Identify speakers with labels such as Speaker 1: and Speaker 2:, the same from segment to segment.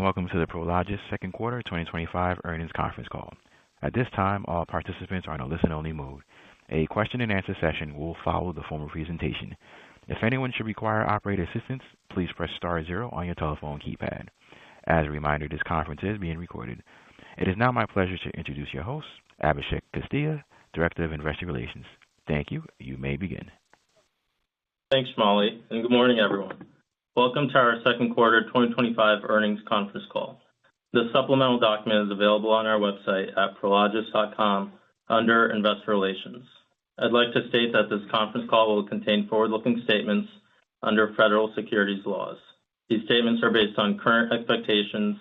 Speaker 1: welcome to the Prologis second quarter 2025 earnings conference call. At this time, all participants are in a listen-only mode. A question-and-answer session will follow the formal presentation. If anyone should require operator assistance, please press star zero on your telephone keypad. As a reminder, this conference is being recorded. It is now my pleasure to introduce your host, Abhishek Castilla, Director of Investor Relations. Thank you. You may begin.
Speaker 2: Thanks, Molly, and good morning, everyone. Welcome to our second quarter 2025 earnings conference call. The supplemental document is available on our website at prologis.com under Investor Relations. I'd like to state that this conference call will contain forward-looking statements under federal securities laws. These statements are based on current expectations,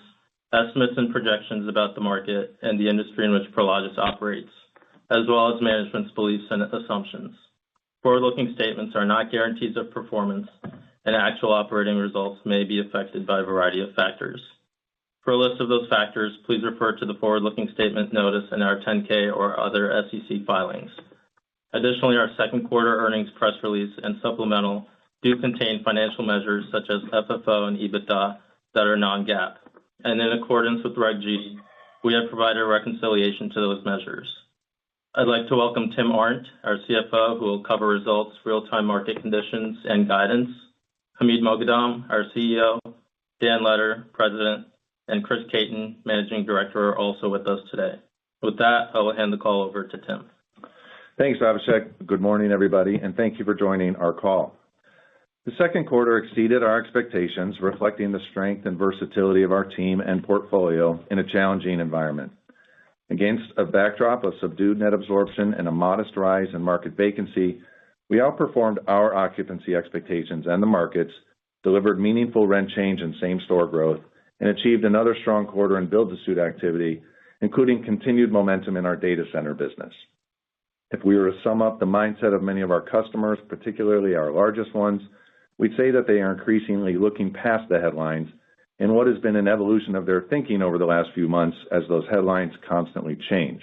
Speaker 2: estimates, and projections about the market and the industry in which Prologis operates, as well as management's beliefs and assumptions. Forward-looking statements are not guarantees of performance, and actual operating results may be affected by a variety of factors. For a list of those factors, please refer to the forward-looking statement notice in our 10-K or other SEC filings. Additionally, our second quarter earnings press release and supplemental do contain financial measures such as FFO and EBITDA that are non-GAAP, and in accordance with Reg G, we have provided a reconciliation to those measures. I'd like to welcome Tim Arndt, our CFO, who will cover results, real-time market conditions, and guidance. Hamid Moghadam, our CEO, Dan Letter, President, and Chris Caton, Managing Director, are also with us today. With that, I will hand the call over to Tim.
Speaker 3: Thanks, Abhishek. Good morning, everybody, and thank you for joining our call. The second quarter exceeded our expectations, reflecting the strength and versatility of our team and portfolio in a challenging environment. Against a backdrop of subdued net absorption and a modest rise in market vacancy, we outperformed our occupancy expectations and the markets, delivered meaningful rent change and same-store growth, and achieved another strong quarter in build-to-suit activity, including continued momentum in our data center business. If we were to sum up the mindset of many of our customers, particularly our largest ones, we'd say that they are increasingly looking past the headlines and what has been an evolution of their thinking over the last few months as those headlines constantly change.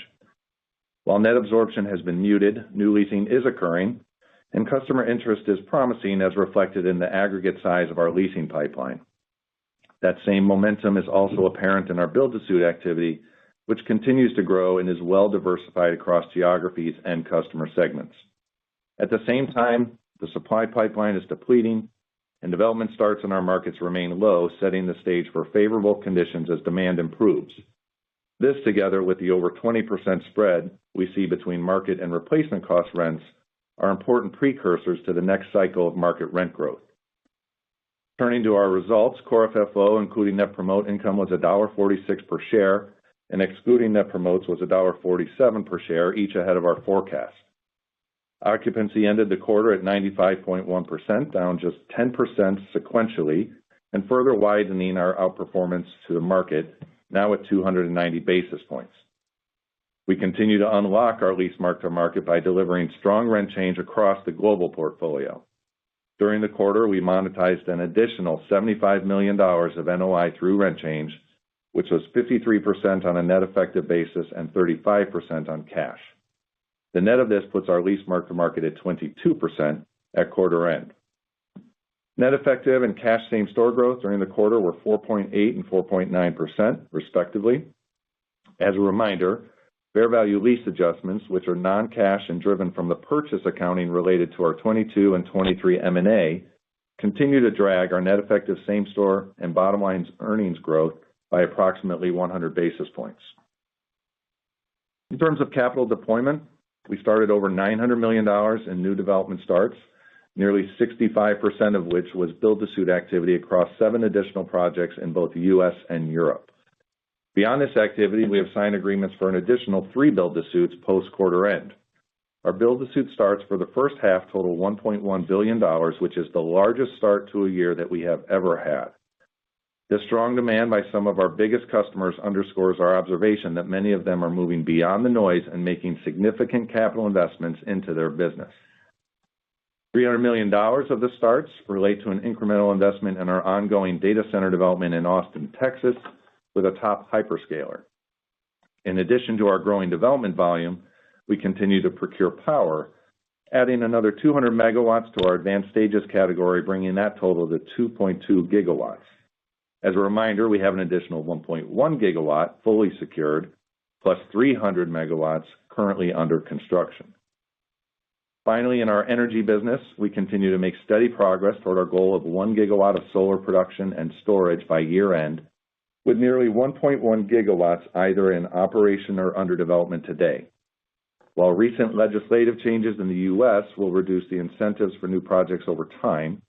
Speaker 3: While net absorption has been muted, new leasing is occurring, and customer interest is promising as reflected in the aggregate size of our leasing pipeline. That same momentum is also apparent in our build-to-suit activity, which continues to grow and is well diversified across geographies and customer segments. At the same time, the supply pipeline is depleting, and development starts in our markets remain low, setting the stage for favorable conditions as demand improves. This, together with the over 20% spread we see between market and replacement cost rents, are important precursors to the next cycle of market rent growth. Turning to our results, core FFO, including net promote income, was $1.46 per share, and excluding net promotes was $1.47 per share, each ahead of our forecast. Occupancy ended the quarter at 95.1%, down just 10% sequentially, and further widening our outperformance to the market, now at 290 basis points. We continue to unlock our lease mark-to-market by delivering strong rent change across the global portfolio. During the quarter, we monetized an additional $75 million of NOI through rent change, which was 53% on a net effective basis and 35% on cash. The net of this puts our lease mark-to-market at 22% at quarter end. Net effective and cash same-store growth during the quarter were 4.8% and 4.9%, respectively. As a reminder, fair value lease adjustments, which are non-cash and driven from the purchase accounting related to our 22 and 23 M&A, continue to drag our net effective same-store and bottom line earnings growth by approximately 100 basis points. In terms of capital deployment, we started over $900 million in new development starts, nearly 65% of which was build-to-suit activity across 7 additional projects in both the U.S. and Europe. Beyond this activity, we have signed agreements for an additional 3 build-to-suits post-quarter end. Our build-to-suit starts for the first half total $1.1 billion, which is the largest start to a year that we have ever had. This strong demand by some of our biggest customers underscores our observation that many of them are moving beyond the noise and making significant capital investments into their business. $300 million of the starts relate to an incremental investment in our ongoing data center development in Austin, Texas, with a top hyperscaler. In addition to our growing development volume, we continue to procure power, adding another 200 megawatts to our advanced stages category, bringing that total to 2.2 gigawatts. As a reminder, we have an additional 1.1 gigawatt fully secured, plus 300 megawatts currently under construction. Finally, in our energy business, we continue to make steady progress toward our goal of 1 gigawatt of solar production and storage by year-end, with nearly 1.1 gigawatts either in operation or under development today. While recent legislative changes in the U.S. will reduce the incentives for new projects over time,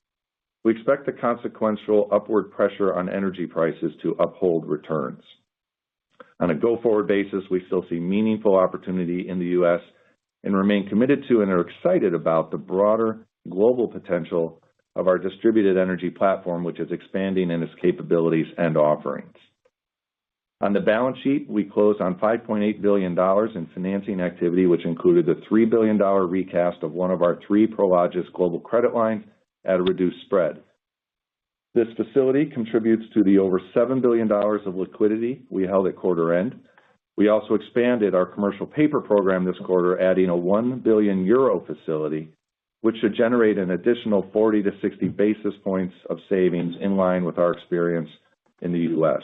Speaker 3: we expect the consequential upward pressure on energy prices to uphold returns. On a go-forward basis, we still see meaningful opportunity in the U.S. and remain committed to and are excited about the broader global potential of our distributed energy platform, which is expanding in its capabilities and offerings. On the balance sheet, we closed on $5.8 billion in financing activity, which included the $3 billion recast of one of our 3 Prologis global credit lines at a reduced spread. This facility contributes to the over $7 billion of liquidity we held at quarter end. We also expanded our commercial paper program this quarter, adding a 1 billion euro facility, which should generate an additional 40 to 60 basis points of savings in line with our experience in the U.S.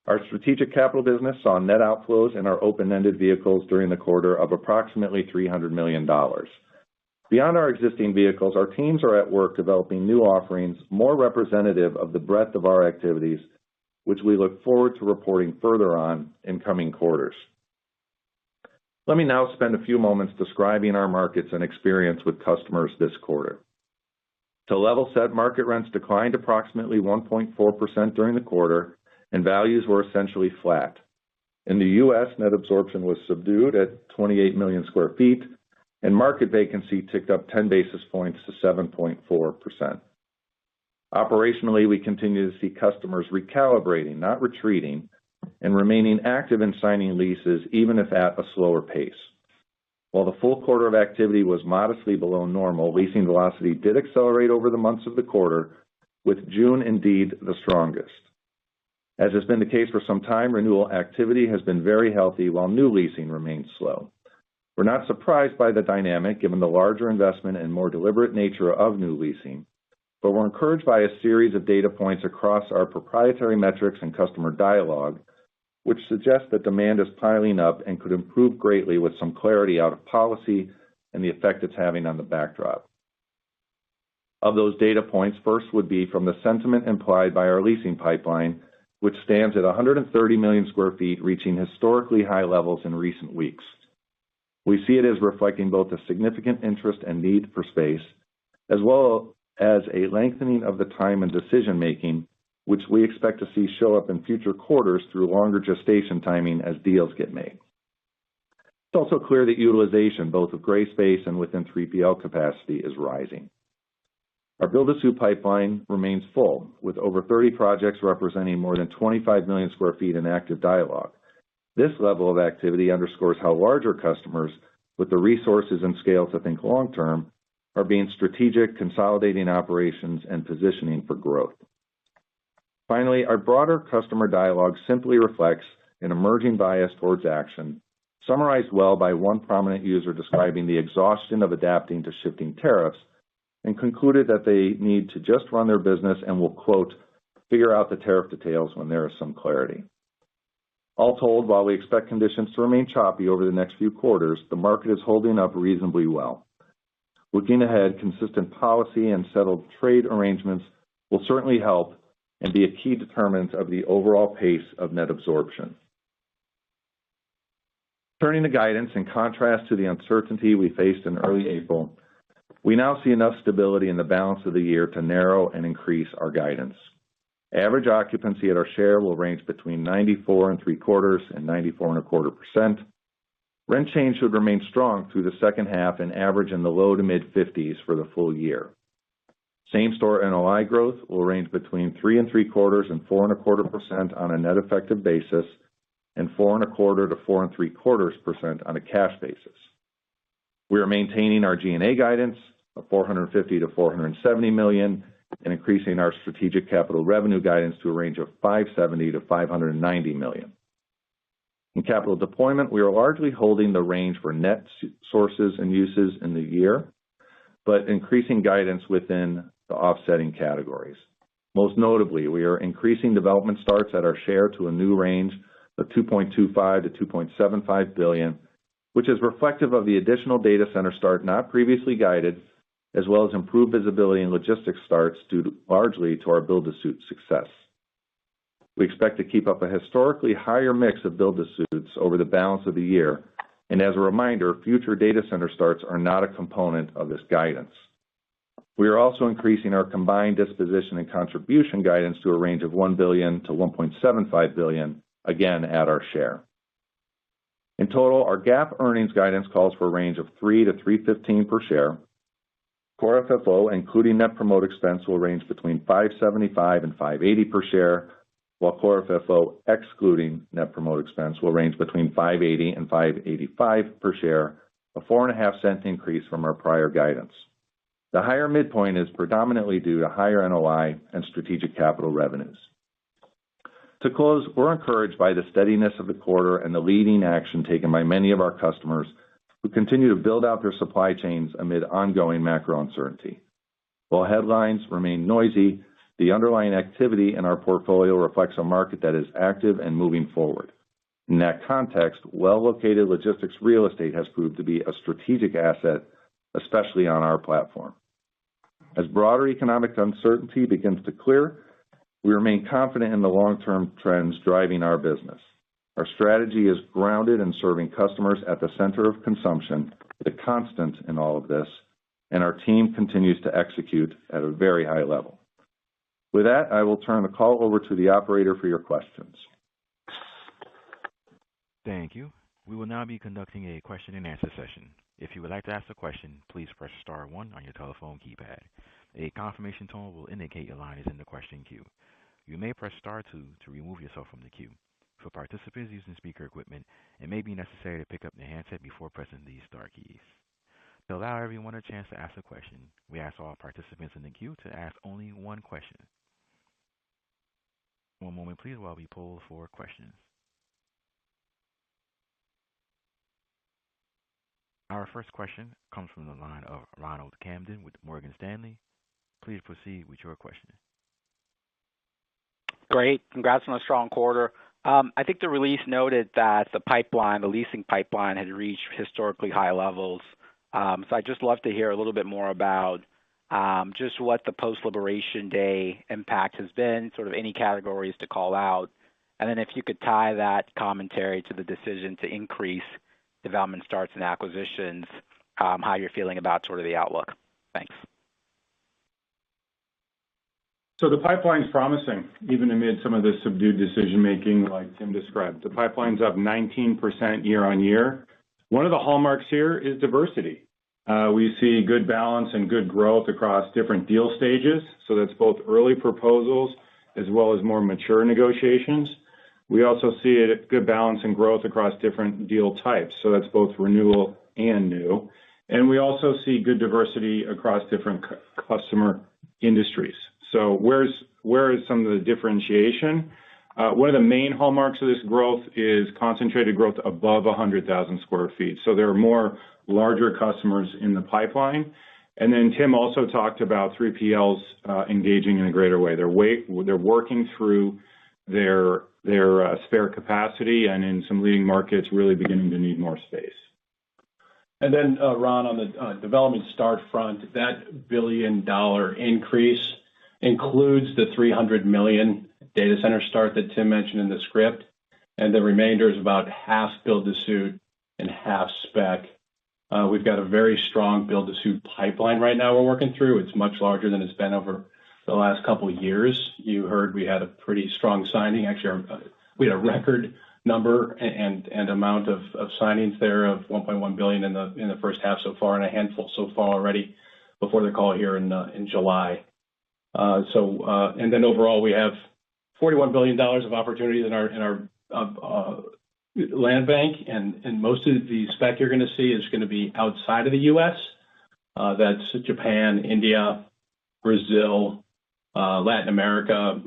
Speaker 3: Our strategic capital business saw net outflows in our open-ended vehicles during the quarter of approximately $300 million. Beyond our existing vehicles, our teams are at work developing new offerings more representative of the breadth of our activities, which we look forward to reporting further on in coming quarters. Let me now spend a few moments describing our markets and experience with customers this quarter. To level set, market rents declined approximately 1.4% during the quarter, and values were essentially flat. In the U.S., net absorption was subdued at 28 million square feet, and market vacancy ticked up 10 basis points to 7.4%. Operationally, we continue to see customers recalibrating, not retreating, and remaining active in signing leases, even if at a slower pace. While the full quarter of activity was modestly below normal, leasing velocity did accelerate over the months of the quarter, with June indeed the strongest. As has been the case for some time, renewal activity has been very healthy while new leasing remains slow. We're not surprised by the dynamic given the larger investment and more deliberate nature of new leasing, but we're encouraged by a series of data points across our proprietary metrics and customer dialogue, which suggests that demand is piling up and could improve greatly with some clarity out of policy and the effect it's having on the backdrop. Of those data points, first would be from the sentiment implied by our leasing pipeline, which stands at 130 million square feet, reaching historically high levels in recent weeks. We see it as reflecting both a significant interest and need for space, as well as a lengthening of the time and decision-making, which we expect to see show up in future quarters through longer gestation timing as deals get made. It's also clear that utilization, both of gray space and within 3PL capacity, is rising. Our build-to-suit pipeline remains full, with over 30 projects representing more than 25 million square feet in active dialogue. This level of activity underscores how larger customers, with the resources and scale to think long-term, are being strategic, consolidating operations, and positioning for growth. Finally, our broader customer dialogue simply reflects an emerging bias towards action, summarized well by one prominent user describing the exhaustion of adapting to shifting tariffs, and concluded that they need to just run their business and will, quote, figure out the tariff details when there is some clarity. All told, while we expect conditions to remain choppy over the next few quarters, the market is holding up reasonably well. Looking ahead, consistent policy and settled trade arrangements will certainly help and be a key determinant of the overall pace of net absorption. Turning to guidance, in contrast to the uncertainty we faced in early April, we now see enough stability in the balance of the year to narrow and increase our guidance. Average occupancy at our share will range between 94.75% and 94.25%. Rent change should remain strong through the second half and average in the low to mid-50s for the full year. Same-store NOI growth will range between 3.75% and 4.25% on a net effective basis and 4.25% to 4.75% on a cash basis. We are maintaining our G&A guidance of $450 to $470 million and increasing our strategic capital revenue guidance to a range of $570 to $590 million. In capital deployment, we are largely holding the range for net sources and uses in the year, but increasing guidance within the offsetting categories. Most notably, we are increasing development starts at our share to a new range of $2.25 to $2.75 billion, which is reflective of the additional data center start not previously guided, as well as improved visibility in logistics starts due largely to our build-to-suit success. We expect to keep up a historically higher mix of build-to-suits over the balance of the year, and as a reminder, future data center starts are not a component of this guidance. We are also increasing our combined disposition and contribution guidance to a range of $1 billion to $1.75 billion, again at our share. In total, our GAAP earnings guidance calls for a range of $3 to $3.15 per share. Core FFO, including net promote expense, will range between $5.75 and $5.80 per share, while core FFO, excluding net promote expense, will range between $5.80 and $5.85 per share, a 4.5-cent increase from our prior guidance. The higher midpoint is predominantly due to higher NOI and strategic capital revenues. To close, we're encouraged by the steadiness of the quarter and the leading action taken by many of our customers who continue to build out their supply chains amid ongoing macro uncertainty. While headlines remain noisy, the underlying activity in our portfolio reflects a market that is active and moving forward. In that context, well-located logistics real estate has proved to be a strategic asset, especially on our platform. As broader economic uncertainty begins to clear, we remain confident in the long-term trends driving our business. Our strategy is grounded in serving customers at the center of consumption, the constant in all of this, and our team continues to execute at a very high level. With that, I will turn the call over to the operator for your questions.
Speaker 1: Thank you. We will now be conducting a question-and-answer session. If you would like to ask a question, please press star one on your telephone keypad. A confirmation tone will indicate your line is in the question queue. You may press star two to remove yourself from the queue. For participants using speaker equipment, it may be necessary to pick up the handset before pressing these star keys. To allow everyone a chance to ask a question, we ask all participants in the queue to ask only one question. One moment, please, while we poll for questions. Our first question comes from the line of Ronald Kamdem with Morgan Stanley. Please proceed with your question.
Speaker 4: Great. Congrats on a strong quarter. I think the release noted that the leasing pipeline had reached historically high levels. So I'd just love to hear a little bit more about just what the post-Liberation Day impact has been, sort of any categories to call out. And then if you could tie that commentary to the decision to increase development starts and acquisitions, how you're feeling about sort of the outlook. Thanks.
Speaker 5: So the pipeline's promising, even amid some of the subdued decision-making like Tim described. The pipeline's up 19% year on year. One of the hallmarks here is diversity. We see good balance and good growth across different deal stages. So that's both early proposals as well as more mature negotiations. We also see a good balance and growth across different deal types. So that's both renewal and new. And we also see good diversity across different customer industries. So where is some of the differentiation? One of the main hallmarks of this growth is concentrated growth above 100,000 square feet. So there are more larger customers in the pipeline. And then Tim also talked about 3PLs engaging in a greater way. They're working through their spare capacity and in some leading markets really beginning to need more space.
Speaker 6: And then, Ron, on the development start front, that $1 billion increase includes the $300 million data center start that Tim mentioned in the script, and the remainder is about half build-to-suit and half spec. We've got a very strong build-to-suit pipeline right now we're working through. It's much larger than it's been over the last couple of years. You heard we had a pretty strong signing. Actually, we had a record number and amount of signings there of $1.1 billion in the first half so far, and a handful so far already before the call here in July. And then overall, we have $41 billion of opportunities in our land bank, and most of the spec you're going to see is going to be outside of the U.S. That's Japan, India, Brazil, Latin America,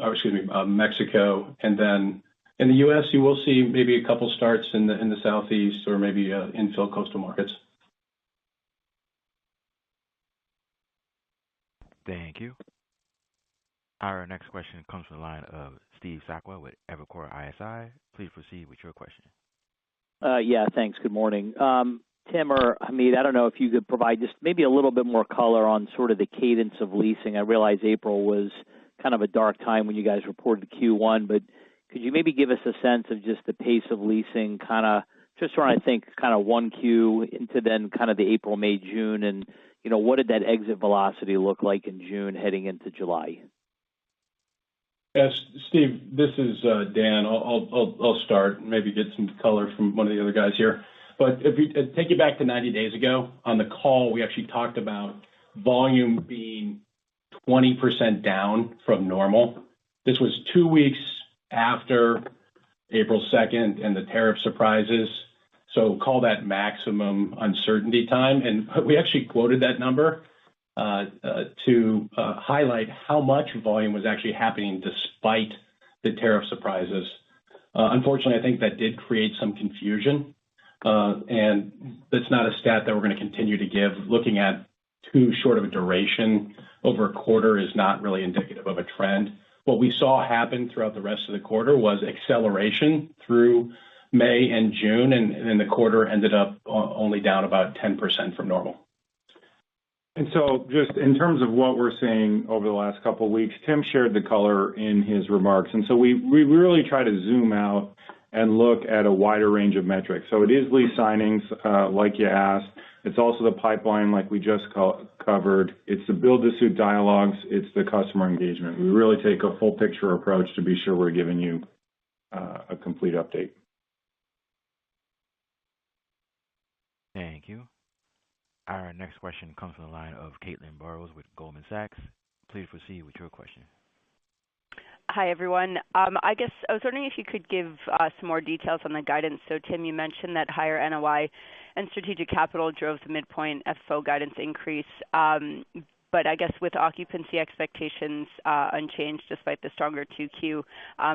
Speaker 6: Mexico, and then in the U.S. you will see maybe a couple starts in the southeast or maybe infill coastal markets.
Speaker 1: Thank you. Our next question comes from the line of Steve Sakwa with Evercore ISI. Please proceed with your question.
Speaker 7: Yeah, thanks. Good morning. Tim or Hamid, I don't know if you could provide just maybe a little bit more color on sort of the cadence of leasing. I realize April was kind of a dark time when you guys reported Q1, but could you maybe give us a sense of just the pace of leasing, kind of just trying to think kind of 1Q into then kind of the April, May, June, and, you know, what did that exit velocity look like in June heading into July?
Speaker 6: Yes, Steve, this is Dan. I'll start and maybe get some color from one of the other guys here. But if we take you back to 90 days ago, on the call, we actually talked about volume being 20% down from normal. This was 2 weeks after April 2nd and the tariff surprises. So call that maximum uncertainty time. And we actually quoted that number to highlight how much volume was actually happening despite the tariff surprises. Unfortunately, I think that did create some confusion. And that's not a stat that we're going to continue to give. Looking at too short of a duration over a quarter is not really indicative of a trend. What we saw happen throughout the rest of the quarter was acceleration through May and June, and then the quarter ended up only down about 10% from normal.
Speaker 5: And so just in terms of what we're seeing over the last couple of weeks, Tim shared the color in his remarks. And so we really try to zoom out and look at a wider range of metrics. So it is lease signings, like you asked. It's also the pipeline, like we just covered. It's the build-to-suit dialogues. It's the customer engagement. We really take a full picture approach to be sure we're giving you a complete update.
Speaker 1: Thank you. Our next question comes from the line of Caitlin Burrows with Goldman Sachs. Please proceed with your question.
Speaker 8: Hi, everyone. I guess I was wondering if you could give some more details on the guidance. So, Tim, you mentioned that higher NOI and strategic capital drove the midpoint FFO guidance increase. But I guess with occupancy expectations unchanged despite the stronger 2Q,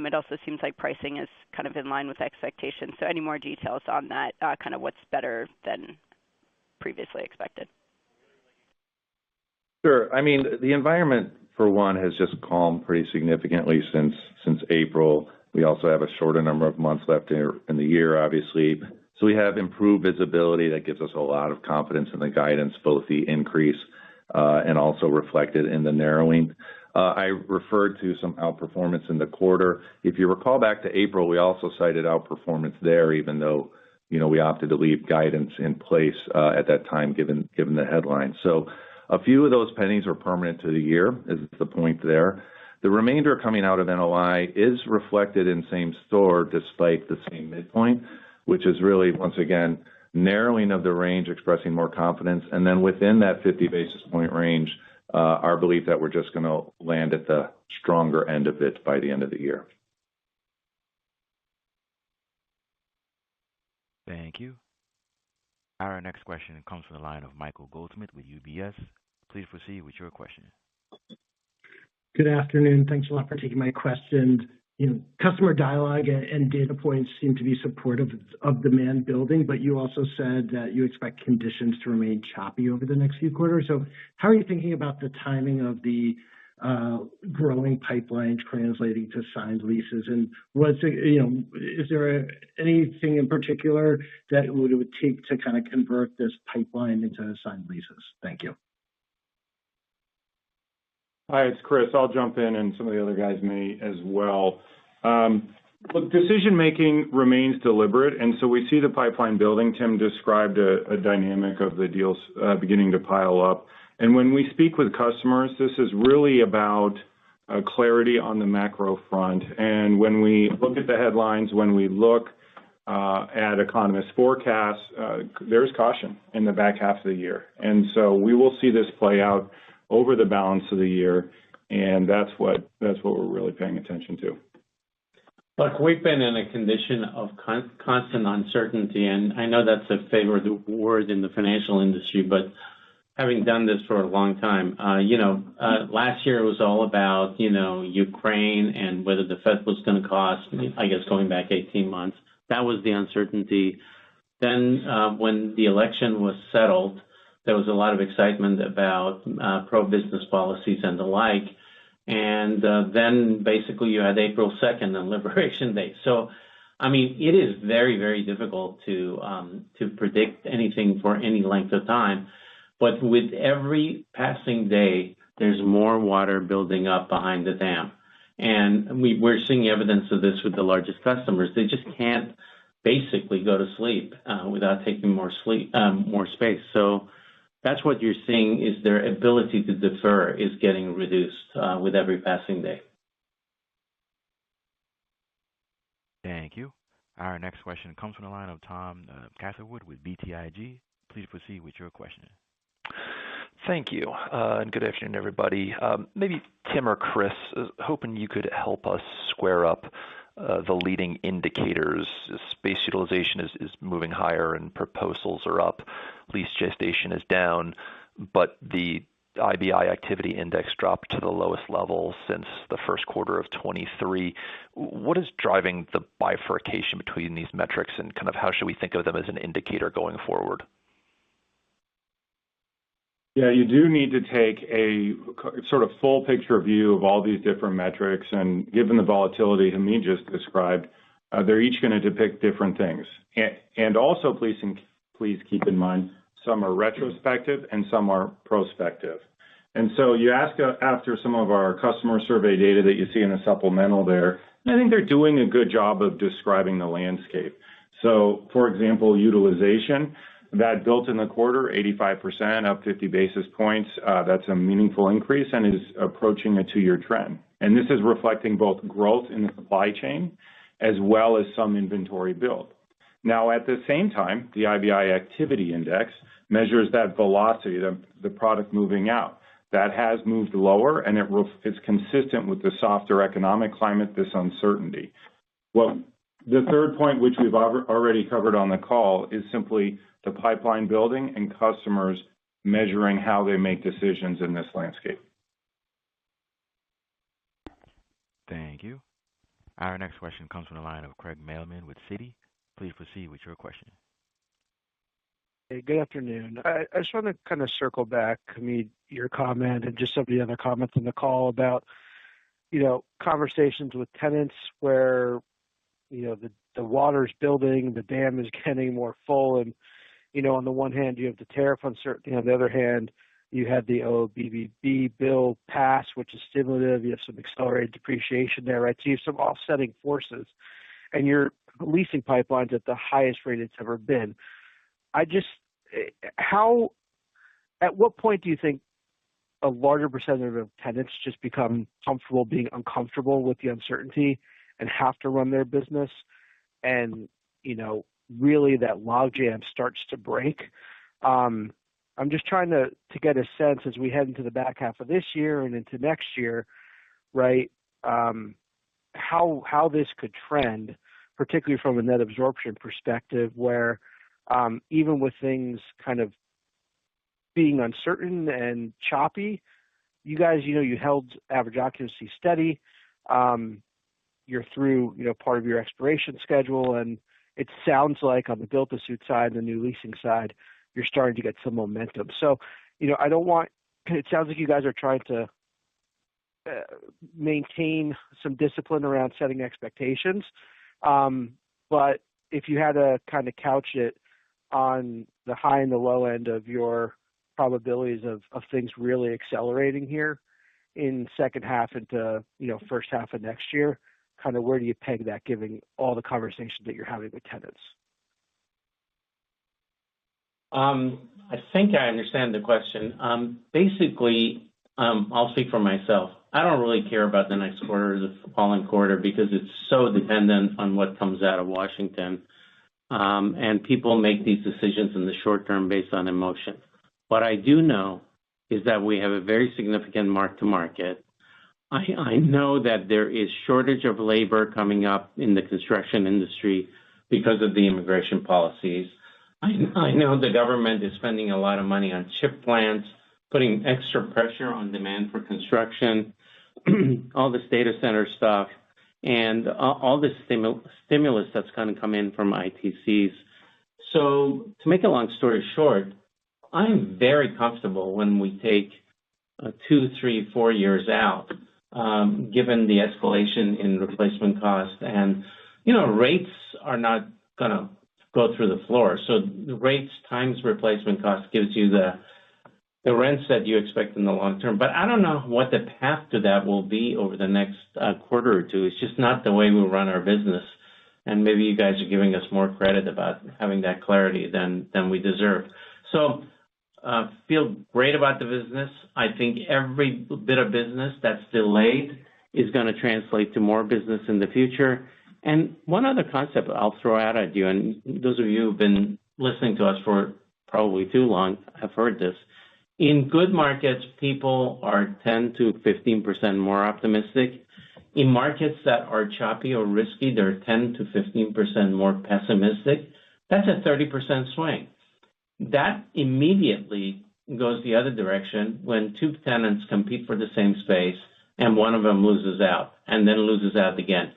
Speaker 8: it also seems like pricing is kind of in line with expectations. So any more details on that, kind of what's better than previously expected?
Speaker 3: Sure. I mean, the environment, for one, has just calmed pretty significantly since April. We also have a shorter number of months left in the year, obviously. So we have improved visibility that gives us a lot of confidence in the guidance, both the increase and also reflected in the narrowing. I referred to some outperformance in the quarter. If you recall back to April, we also cited outperformance there, even though, you know, we opted to leave guidance in place at that time, given the headline. So a few of those pennies are permanent to the year, is the point there. The remainder coming out of NOI is reflected in same store despite the same midpoint, which is really, once again, narrowing of the range, expressing more confidence. And then within that 50 basis point range, our belief that we're just going to land at the stronger end of it by the end of the year.
Speaker 1: Thank you. Our next question comes from the line of Michael Goldsmith with UBS. Please proceed with your question.
Speaker 9: Good afternoon. Thanks a lot for taking my question. You know, customer dialogue and data points seem to be supportive of demand building, but you also said that you expect conditions to remain choppy over the next few quarters. So how are you thinking about the timing of the growing pipelines translating to signed leases? And is there anything in particular that it would take to kind of convert this pipeline into signed leases? Thank you.
Speaker 5: Hi, it's Chris. I'll jump in, and some of the other guys may as well. Look, decision-making remains deliberate, and so we see the pipeline building. Tim described a dynamic of the deals beginning to pile up. And when we speak with customers, this is really about clarity on the macro front. And when we look at the headlines, when we look at economist forecasts, there's caution in the back half of the year. And so we will see this play out over the balance of the year, and that's what we're really paying attention to.
Speaker 2: Look, we've been in a condition of constant uncertainty, and I know that's a favored word in the financial industry, but having done this for a long time, last year it was all about, Ukraine and whether the Fed was going to cost, I guess going back 18 months. That was the uncertainty. Then when the election was settled, there was a lot of excitement about pro-business policies and the like.
Speaker 10: And then basically you had April 2nd and Liberation Day. So, I mean, it is very, very difficult to predict anything for any length of time. But with every passing day, there's more water building up behind the dam. And we're seeing evidence of this with the largest customers. They just can't basically go to sleep without taking more space. So that's what you're seeing is their ability to defer is getting reduced with every passing day.
Speaker 1: Thank you. Our next question comes from the line of Tom Catherwood with BTIG. Please proceed with your question.
Speaker 11: Thank you, and good afternoon, everybody. Maybe Tim or Chris, hoping you could help us square up the leading indicators. Space utilization is moving higher and proposals are up. Lease gestation is down, but the IBI activity index dropped to the lowest level since the first quarter of 23. What is driving the bifurcation between these metrics, and kind of how should we think of them as an indicator going forward?
Speaker 5: Yeah, you do need to take a sort of full picture view of all these different metrics, and given the volatility Hamid just described, they're each going to depict different things. And also, please keep in mind, some are retrospective and some are prospective. And so you ask after some of our customer survey data that you see in the supplemental there, I think they're doing a good job of describing the landscape. So, for example, utilization, that built in the quarter, 85%, up 50 basis points. That's a meaningful increase and is approaching a 2-year trend. And this is reflecting both growth in the supply chain as well as some inventory build. Now, at the same time, the IBI activity index measures that velocity, the product moving out. That has moved lower, and it's consistent with the softer economic climate, this uncertainty. Well, the third point, which we've already covered on the call, is simply the pipeline building and customers measuring how they make decisions in this landscape.
Speaker 1: Thank you. Our next question comes from the line of Craig Mailman with Citi. Please proceed with your question.
Speaker 12: Hey, good afternoon. I just want to kind of circle back, Hamid, your comment and just some of the other comments in the call about, conversations with tenants where, the water's building, the dam is getting more full, and, on the one hand, you have the tariff uncertainty. On the other hand, you had the OBBB bill pass, which is stimulative. You have some accelerated depreciation there, right? So you have some offsetting forces, and your leasing pipeline's at the highest rate it's ever been. At what point do you think a larger percentage of tenants just become comfortable being uncomfortable with the uncertainty and have to run their business, and, really that logjam starts to break? I'm just trying to get a sense as we head into the back half of this year and into next year, right, how this could trend, particularly from a net absorption perspective, where even with things kind of being uncertain and choppy, you guys, you held average occupancy steady. You're through, part of your expiration schedule, and it sounds like on the built-to-suit side, the new leasing side, you're starting to get some momentum. So, it sounds like you guys are trying to maintain some discipline around setting expectations. But if you had to kind of couch it on the high and the low end of your probabilities of things really accelerating here in second half into, first half of next year, kind of where do you peg that, given all the conversations that you're having with tenants?
Speaker 10: I think I understand the question. Basically, I'll speak for myself. I don't really care about the next quarter or the following quarter because it's so dependent on what comes out of Washington. And people make these decisions in the short term based on emotion. What I do know is that we have a very significant mark-to-market. I know that there is shortage of labor coming up in the construction industry because of the immigration policies. I know the government is spending a lot of money on chip plants, putting extra pressure on demand for construction, all this data center stuff, and all this stimulus that's going to come in from ITCs. So to make a long story short, I'm very comfortable when we take 2, 3, 4 years out given the escalation in replacement cost. And, rates are not going to go through the floor. So the rates times replacement cost gives you the rents that you expect in the long term. But I don't know what the path to that will be over the next quarter or two. It's just not the way we run our business. And maybe you guys are giving us more credit about having that clarity than we deserve. So feel great about the business. I think every bit of business that's delayed is going to translate to more business in the future. And one other concept I'll throw out at you, and those of you who've been listening to us for probably too long have heard this. In good markets, people are 10 to 15% more optimistic. In markets that are choppy or risky, they're 10 to 15% more pessimistic. That's a 30% swing. That immediately goes the other direction when two tenants compete for the same space and one of them loses out and then loses out again.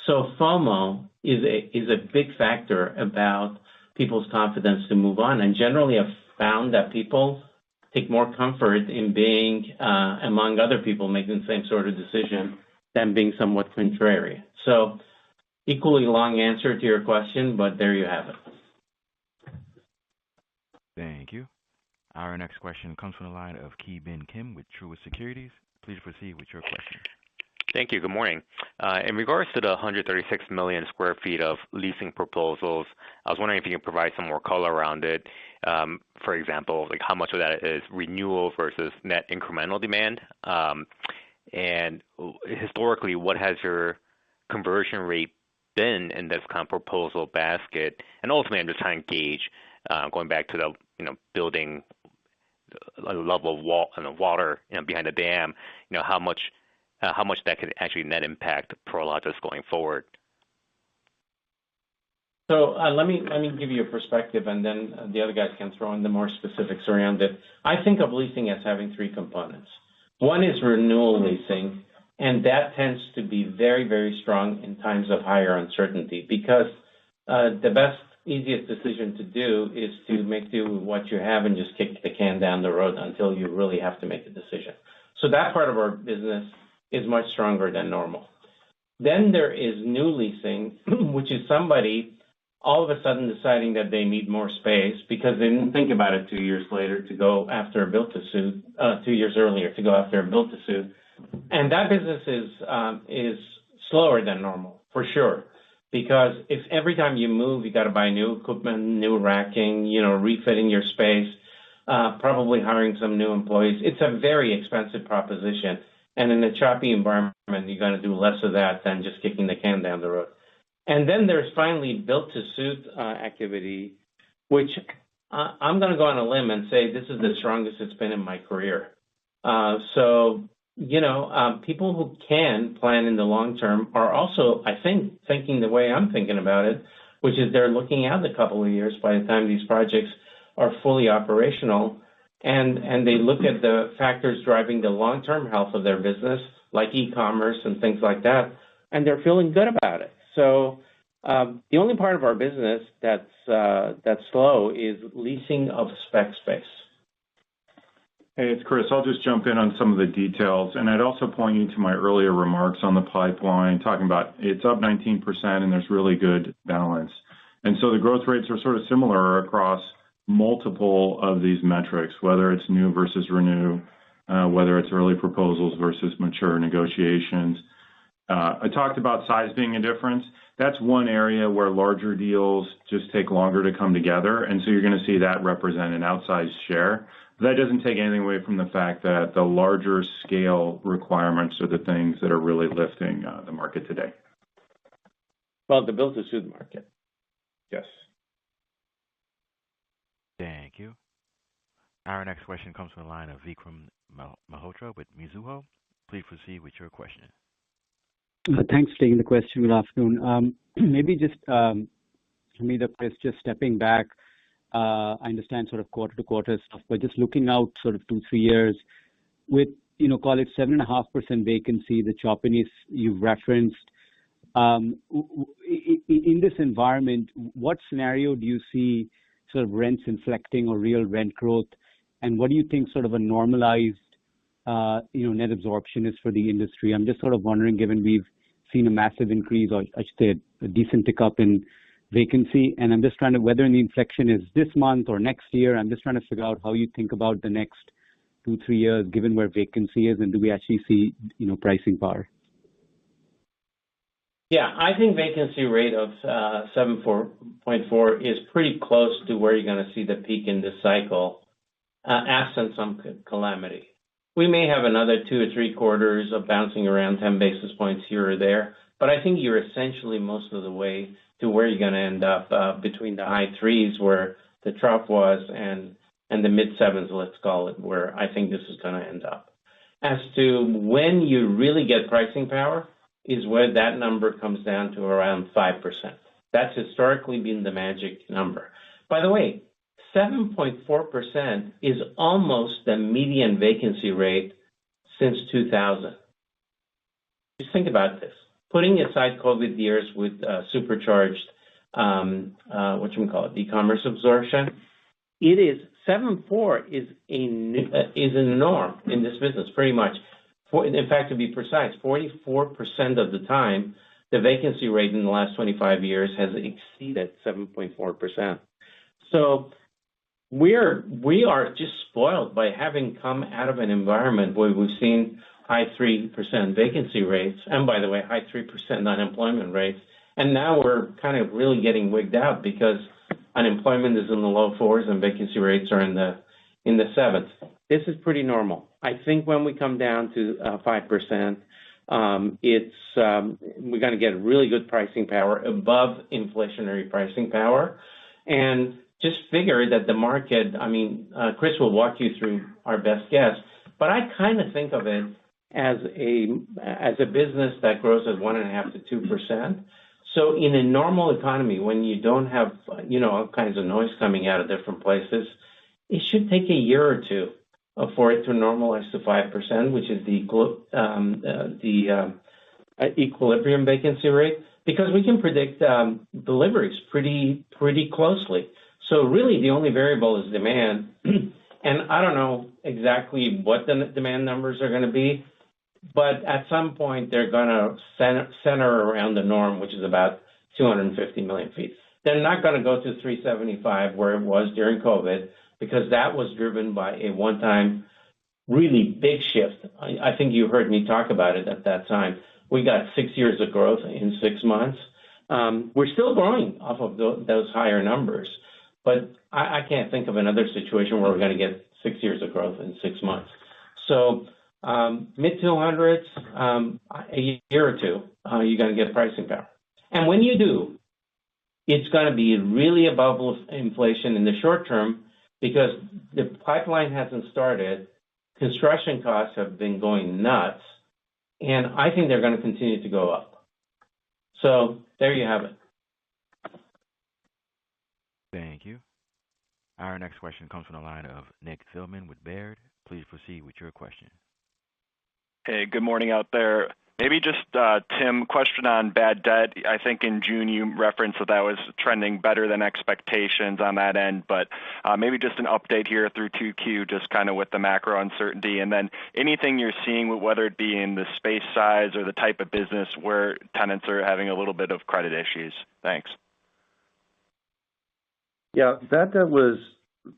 Speaker 10: So FOMO is a big factor about people's confidence to move on. And generally I've found that people take more comfort in being among other people making the same sort of decision than being somewhat contrary. So equally long answer to your question, but there you have it.
Speaker 1: Thank you. Our next question comes from the line of Ki Bin Kim with Truist Securities. Please proceed with your question.
Speaker 13: Thank you. Good morning. In regards to the 136 million square feet of leasing proposals, I was wondering if you can provide some more color around it. For example, like how much of that is renewal versus net incremental demand? And historically, what has your conversion rate been in this kind of proposal basket? And ultimately, I'm just trying to gauge, going back to the building level of water behind the dam, how much that could actually net impact Prologis going forward.
Speaker 10: So let me give you a perspective, and then the other guys can throw in the more specifics around it. I think of leasing as having three components. One is renewal leasing, and that tends to be very, very strong in times of higher uncertainty because the best, easiest decision to do is to make do with what you have and just kick the can down the road until you really have to make a decision. So that part of our business is much stronger than normal. Then there is new leasing, which is somebody all of a sudden deciding that they need more space because they didn't think about it 2 years later to go after a build-to-suit, 2 years earlier to go after a build-to-suit. And that business is slower than normal, for sure. Because if every time you move, you got to buy new equipment, new racking, refitting your space, probably hiring some new employees. It's a very expensive proposition. And in a choppy environment, you're going to do less of that than just kicking the can down the road. And then there's finally built-to-suit activity, which I'm going to go on a limb and say this is the strongest it's been in my career. People who can plan in the long term are also, I think, thinking the way I'm thinking about it, which is they're looking out a couple of years by the time these projects are fully operational, and they look at the factors driving the long-term health of their business, like e-commerce and things like that, and they're feeling good about it. So the only part of our business that's slow is leasing of spec space.
Speaker 5: Hey, it's Chris. I'll just jump in on some of the details. And I'd also point you to my earlier remarks on the pipeline, talking about it's up 19% and there's really good balance. And so the growth rates are sort of similar across multiple of these metrics, whether it's new versus renew, whether it's early proposals versus mature negotiations. I talked about size being a difference. That's one area where larger deals just take longer to come together. And so you're going to see that represent an outsized share. That doesn't take anything away from the fact that the larger scale requirements are the things that are really lifting the market today.
Speaker 10: Well, the build-to-suit market.
Speaker 5: Yes.
Speaker 1: Thank you. Our next question comes from the line of Vikram Malhotra with Mizuho. Please proceed with your question.
Speaker 14: Thanks for taking the question. Good afternoon. Maybe just, Chris, just stepping back, I understand sort of quarter to quarter stuff, but just looking out sort of 2-3 years with, call it 7.5% vacancy, the choppiness you've referenced. In this environment, what scenario do you see sort of rents inflecting or real rent growth? And what do you think sort of a normalized net absorption is for the industry. I'm just sort of wondering, given we've seen a massive increase, or I should say a decent tick up in vacancy, and I'm just trying to, whether the inflection is this month or next year, I'm just trying to figure out how you think about the next 2-3 years, given where vacancy is, and do we actually see, pricing power?
Speaker 10: Yeah, I think vacancy rate of 7.4 is pretty close to where you're going to see the peak in this cycle, absent some calamity. We may have another 2 or 3 quarters of bouncing around 10 basis points here or there, but I think you're essentially most of the way to where you're going to end up between the high 3s where the trough was and the mid 7s, let's call it, where I think this is going to end up. As to when you really get pricing power is where that number comes down to around 5%. That's historically been the magic number. By the way, 7.4% is almost the median vacancy rate since 2000. Just think about this. Putting aside COVID years with supercharged, e-commerce absorption, it is 7.4 is a norm in this business, pretty much. In fact, to be precise, 44% of the time, the vacancy rate in the last 25 years has exceeded 7.4%. So we are just spoiled by having come out of an environment where we've seen high 3% vacancy rates, and by the way, high 3% unemployment rates, and now we're kind of really getting wigged out because unemployment is in the low 4s and vacancy rates are in the 7s. This is pretty normal. I think when we come down to 5%, we're going to get really good pricing power above inflationary pricing power, and just figure that the market. Chris will walk you through our best guess, but I kind of think of it as a business that grows at 1.5 to 2%. So in a normal economy, when you don't have all kinds of noise coming out of different places, it should take a year or two for it to normalize to 5%, which is the equilibrium vacancy rate, because we can predict deliveries pretty closely. So really, the only variable is demand, and I don't know exactly what the demand numbers are going to be, but at some point they're going to center around the norm, which is about 250 million feet. They're not going to go to 375 where it was during COVID, because that was driven by a one-time really big shift. I think you heard me talk about it at that time. We got 6 years of growth in 6 months. We're still growing off of those higher numbers, but I can't think of another situation where we're going to get 6 years of growth in 6 months. So mid-200s, a year or two, you're going to get pricing power. And when you do, it's going to be really above inflation in the short term, because the pipeline hasn't started, construction costs have been going nuts, and I think they're going to continue to go up. So there you have it.
Speaker 1: Thank you. Our next question comes from the line of Nick Thillman with Baird. Please proceed with your question.
Speaker 15: Hey, good morning out there. Maybe just, Tim, question on bad debt. I think in June you referenced that was trending better than expectations on that end, but maybe just an update here through 2Q, just kind of with the macro uncertainty, and then anything you're seeing, whether it be in the space size or the type of business where tenants are having a little bit of credit issues. Thanks.
Speaker 3: Yeah, that was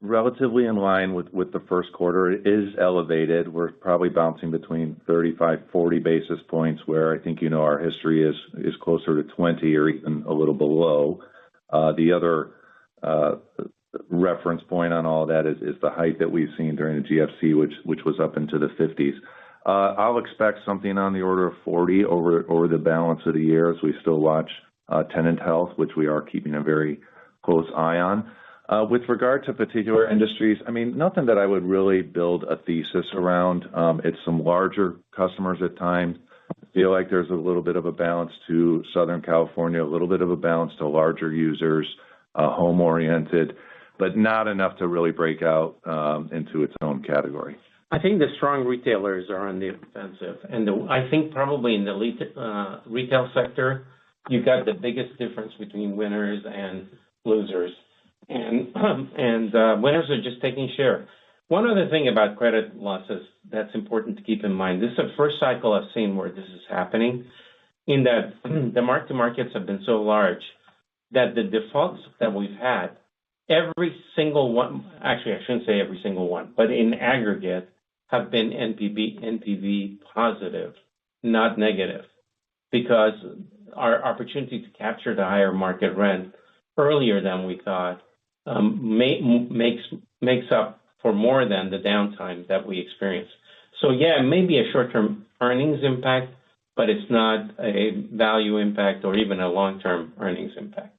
Speaker 3: relatively in line with the first quarter. It is elevated. We're probably bouncing between 35-40 basis points, where I think our history is closer to 20 or even a little below. The other reference point on all that is the height that we've seen during the GFC, which was up into the 50s. I'll expect something on the order of 40 over the balance of the year, as we still watch tenant health, which we are keeping a very close eye on. With regard to particular industries, nothing that I would really build a thesis around. It's some larger customers at times. I feel like there's a little bit of a balance to Southern California, a little bit of a balance to larger users, home-oriented, but not enough to really break out into its own category.
Speaker 10: I think the strong retailers are on the offensive, and I think probably in the retail sector, you've got the biggest difference between winners and losers. And winners are just taking share. One other thing about credit losses that's important to keep in mind, this is the first cycle I've seen where this is happening, in that the mark-to-markets have been so large that the defaults that we've had, every single one, actually I shouldn't say every single one, but in aggregate have been NPV positive, not negative, because our opportunity to capture the higher market rent earlier than we thought makes up for more than the downtime that we experienced. So yeah, it may be a short-term earnings impact, but it's not a value impact or even a long-term earnings impact.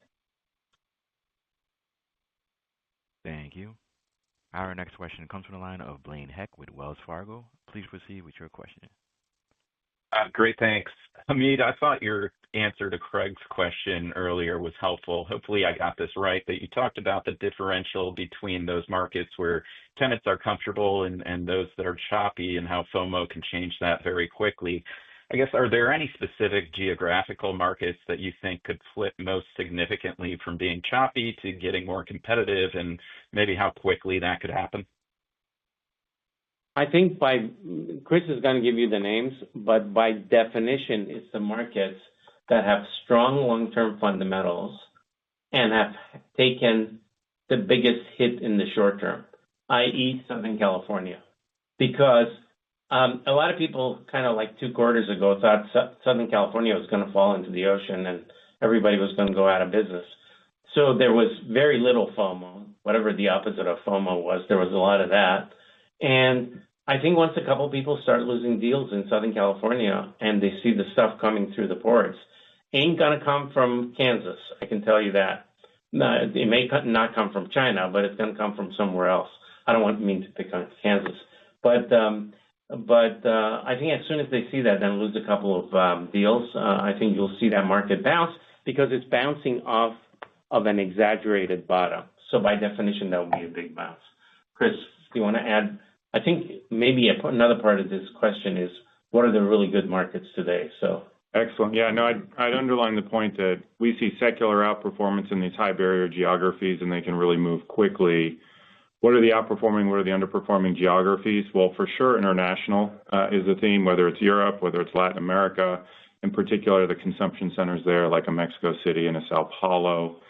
Speaker 1: Thank you. Our next question comes from the line of Blaine Heck with Wells Fargo. Please proceed with your question.
Speaker 16: Great, thanks. Hamid, I thought your answer to Craig's question earlier was helpful. Hopefully I got this right, that you talked about the differential between those markets where tenants are comfortable and those that are choppy, and how FOMO can change that very quickly. I guess, are there any specific geographical markets that you think could flip most significantly from being choppy to getting more competitive, and maybe how quickly that could happen?
Speaker 10: I think Chris is going to give you the names, but by definition, it's the markets that have strong long-term fundamentals and have taken the biggest hit in the short term, i.e. Southern California. Because a lot of people kind of like 2 quarters ago thought Southern California was going to fall into the ocean and everybody was going to go out of business. So there was very little FOMO, whatever the opposite of FOMO was. There was a lot of that. And I think once a couple people start losing deals in Southern California and they see the stuff coming through the ports, ain't going to come from Kansas, I can tell you that. It may not come from China, but it's going to come from somewhere else. I don't mean to pick on Kansas. But I think as soon as they see that, then lose a couple of deals, I think you'll see that market bounce, because it's bouncing off of an exaggerated bottom. So by definition, that would be a big bounce. Chris, do you want to add? I think maybe another part of this question is, what are the really good markets today? So
Speaker 5: excellent. Yeah, no, I'd underline the point that we see secular outperformance in these high barrier geographies, and they can really move quickly. What are the outperforming, what are the underperforming geographies? Well, for sure, international is the theme, whether it's Europe, whether it's Latin America, in particular, the consumption centers there, like a Mexico City and a Sao Paulo.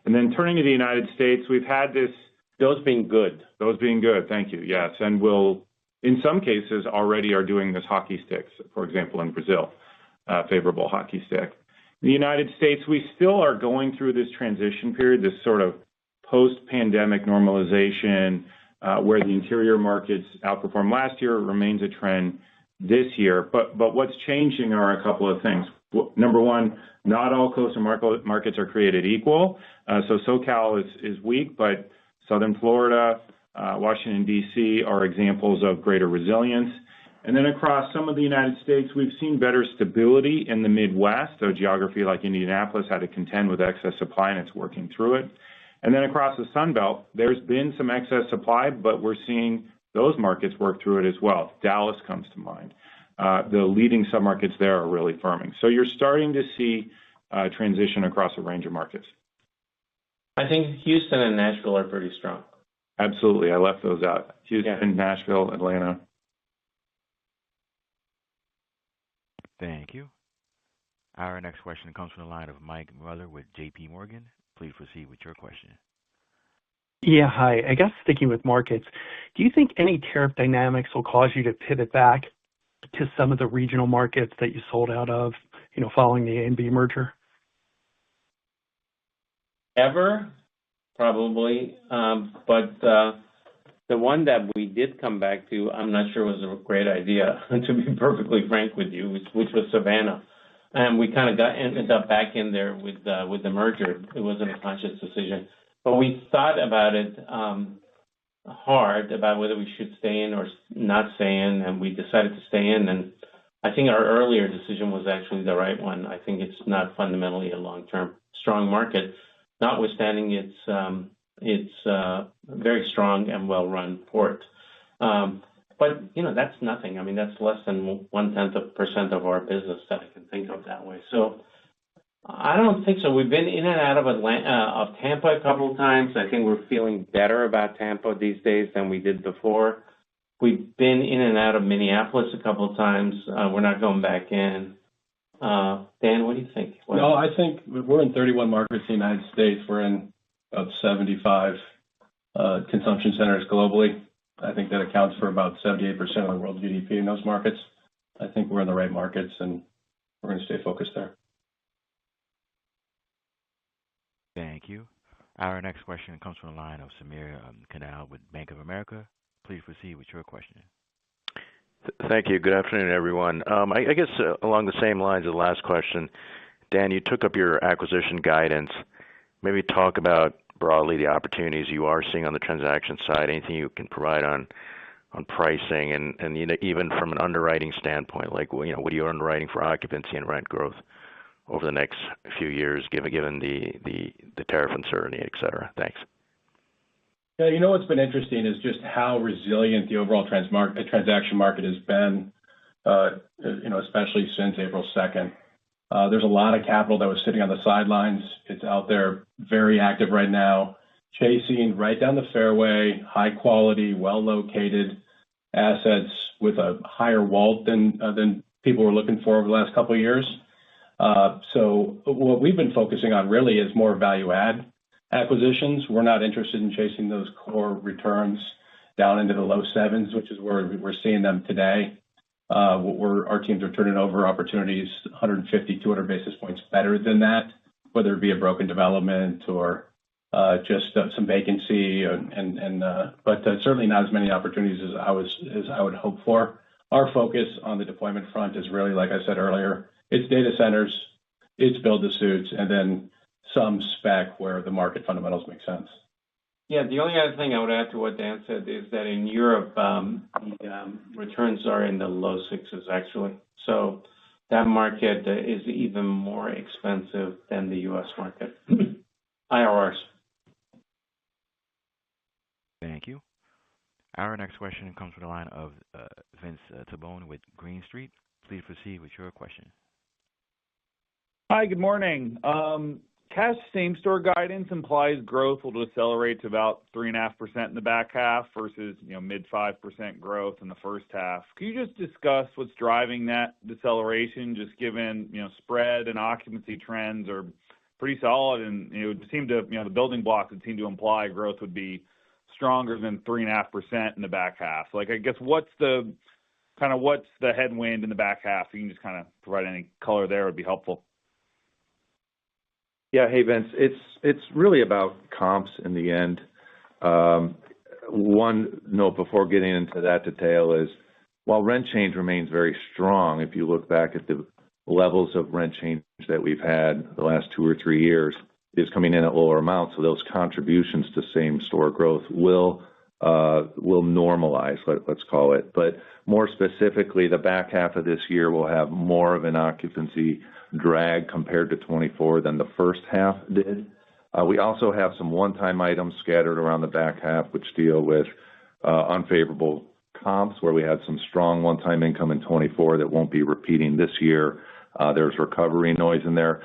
Speaker 5: And then turning to the United States, we've had this.
Speaker 10: Those being good,
Speaker 5: thank you, yes. And we'll, in some cases, already are doing this hockey stick, for example, in Brazil, favorable hockey stick. In the United States, we still are going through this transition period, this sort of post-pandemic normalization, where the interior markets outperformed last year, remains a trend this year. But what's changing are a couple of things. Number one, not all coastal markets are created equal. So SoCal is weak, but Southern Florida, Washington, D.C. are examples of greater resilience. And then across some of the United States, we've seen better stability in the Midwest. So geography like Indianapolis had to contend with excess supply, and it's working through it. And then across the Sun Belt, there's been some excess supply, but we're seeing those markets work through it as well. Dallas comes to mind. The leading submarkets there are really firming. So you're starting to see transition across a range of markets.
Speaker 10: I think Houston and Nashville are pretty strong.
Speaker 5: Absolutely. I left those out. Houston, Nashville, Atlanta.
Speaker 1: Thank you. Our next question comes from the line of Mike Mueller with J.P. Morgan. Please proceed with your question.
Speaker 17: Yeah, hi. I guess sticking with markets, do you think any tariff dynamics will cause you to pivot back to some of the regional markets that you sold out of, following the A&B merger?
Speaker 10: Ever? Probably. But the one that we did come back to, I'm not sure was a great idea, to be perfectly frank with you, which was Savannah. And we kind of ended up back in there with the merger. It wasn't a conscious decision. But we thought about it hard, about whether we should stay in or not stay in, and we decided to stay in. And I think our earlier decision was actually the right one. I think it's not fundamentally a long-term strong market, notwithstanding it's very strong and well-run port. But, that's nothing. I mean, that's less than 0.1% of our business that I can think of that way. So I don't think so. We've been in and out of Tampa a couple of times. I think we're feeling better about Tampa these days than we did before. We've been in and out of Minneapolis a couple of times. We're not going back in. Dan, what do you think?
Speaker 6: No, I think we're in 31 markets in the United States. We're in about 75 consumption centers globally. I think that accounts for about 78% of the world GDP in those markets. I think we're in the right markets, and we're going to stay focused there.
Speaker 1: Thank you. Our next question comes from the line of Samir Khanal with Bank of America. Please proceed with your question.
Speaker 18: Thank you. Good afternoon, everyone. I guess along the same lines of the last question, Dan, you took up your acquisition guidance. Maybe talk about broadly the opportunities you are seeing on the transaction side, anything you can provide on pricing and even from an underwriting standpoint, like what are you underwriting for occupancy and rent growth over the next few years, given the tariff uncertainty, et cetera? Thanks.
Speaker 6: Yeah, what's been interesting is just how resilient the overall transaction market has been, especially since April 2nd. There's a lot of capital that was sitting on the sidelines. It's out there very active right now, chasing right down the fairway, high quality, well-located assets with a higher WALT than people were looking for over the last couple of years. So what we've been focusing on really is more value add acquisitions. We're not interested in chasing those core returns down into the low sevens, which is where we're seeing them today. Our teams are turning over opportunities 150, 200 basis points better than that, whether it be a broken development or just some vacancy, but certainly not as many opportunities as I would hope for. Our focus on the deployment front is really, like I said earlier, it's data centers, it's build-to-suits, and then some spec where the market fundamentals make sense.
Speaker 10: Yeah, the only other thing I would add to what Dan said is that in Europe, the returns are in the low sixes, actually. So that market is even more expensive than the U.S. market. IRRs.
Speaker 1: Thank you. Our next question comes from the line of Vince Tibone with Green Street. Please proceed with your question.
Speaker 19: Hi, good morning. Cash same-store guidance implies growth will decelerate to about 3.5% in the back half versus mid 5% growth in the first half. Can you just discuss what's driving that deceleration, just given spread and occupancy trends are pretty solid, and it would seem to the building blocks would seem to imply growth would be stronger than 3.5% in the back half. So, I guess what's the headwind in the back half? If you can just kind of provide any color there, would be helpful.
Speaker 3: Yeah, hey Vince, it's really about comps in the end. One note before getting into that detail is while rent change remains very strong, if you look back at the levels of rent change that we've had the last 2 or 3 years, is coming in at lower amounts. So those contributions to same store growth will normalize, let's call it. But more specifically, the back half of this year will have more of an occupancy drag compared to 24 than the first half did. We also have some one-time items scattered around the back half, which deal with unfavorable comps, where we had some strong one-time income in 24 that won't be repeating this year. There's recovery noise in there.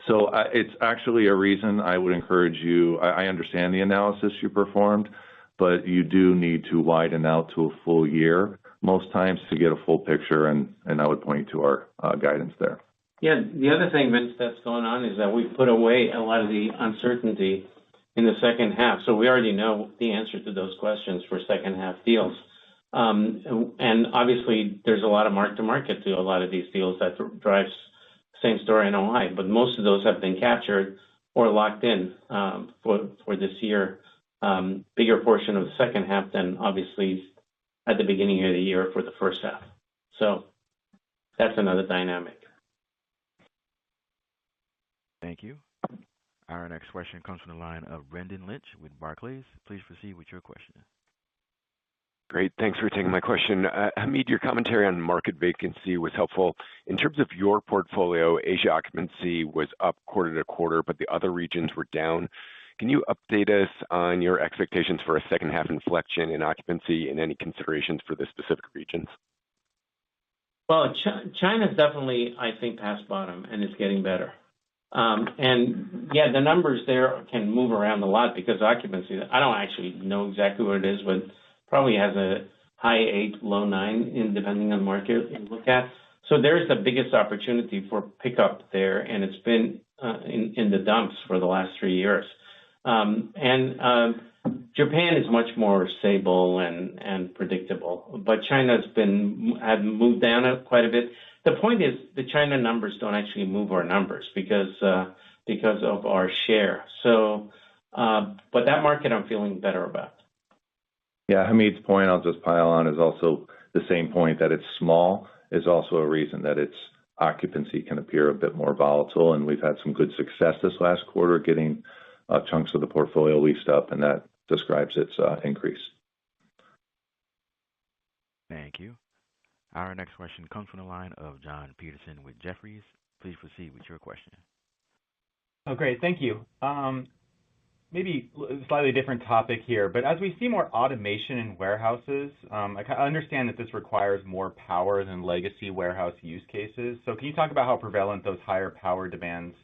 Speaker 3: So it's actually a reason I would encourage you. I understand the analysis you performed, but you do need to widen out to a full year most times to get a full picture, and I would point you to our guidance there.
Speaker 10: Yeah, the other thing, Vince, that's going on is that we put away a lot of the uncertainty in the second half. So we already know the answer to those questions for second half deals. And obviously, there's a lot of mark-to-market to a lot of these deals that drives same-store NOI, but most of those have been captured or locked in for this year. Bigger portion of the second half than obviously at the beginning of the year for the first half. So that's another dynamic.
Speaker 1: Thank you. Our next question comes from the line of Brendan Lynch with Barclays. Please proceed with your question.
Speaker 20: Great. Thanks for taking my question. Hamid, your commentary on market vacancy was helpful. In terms of your portfolio, Asia occupancy was up quarter to quarter, but the other regions were down. Can you update us on your expectations for a second half inflection in occupancy and any considerations for the specific regions?
Speaker 10: Well, China's definitely, I think, past bottom and is getting better. And yeah, the numbers there can move around a lot because occupancy, I don't actually know exactly what it is, but probably has a high 8, low 9, depending on the market you look at. So there's the biggest opportunity for pickup there, and it's been in the dumps for the last 3 years. Japan is much more stable and predictable, but China's had moved down quite a bit. The point is the China numbers don't actually move our numbers because of our share. So, but that market I'm feeling better about.
Speaker 3: Yeah, Hamid's point, I'll just pile on, is also the same point that it's small is also a reason that its occupancy can appear a bit more volatile, and we've had some good success this last quarter getting chunks of the portfolio leased up, and that describes its increase.
Speaker 1: Thank you. Our next question comes from the line of John Peterson with Jefferies. Please proceed with your question.
Speaker 21: Oh, great. Thank you. Maybe a slightly different topic here, but as we see more automation in warehouses, I understand that this requires more power than legacy warehouse use cases. So can you talk about how prevalent those higher power demands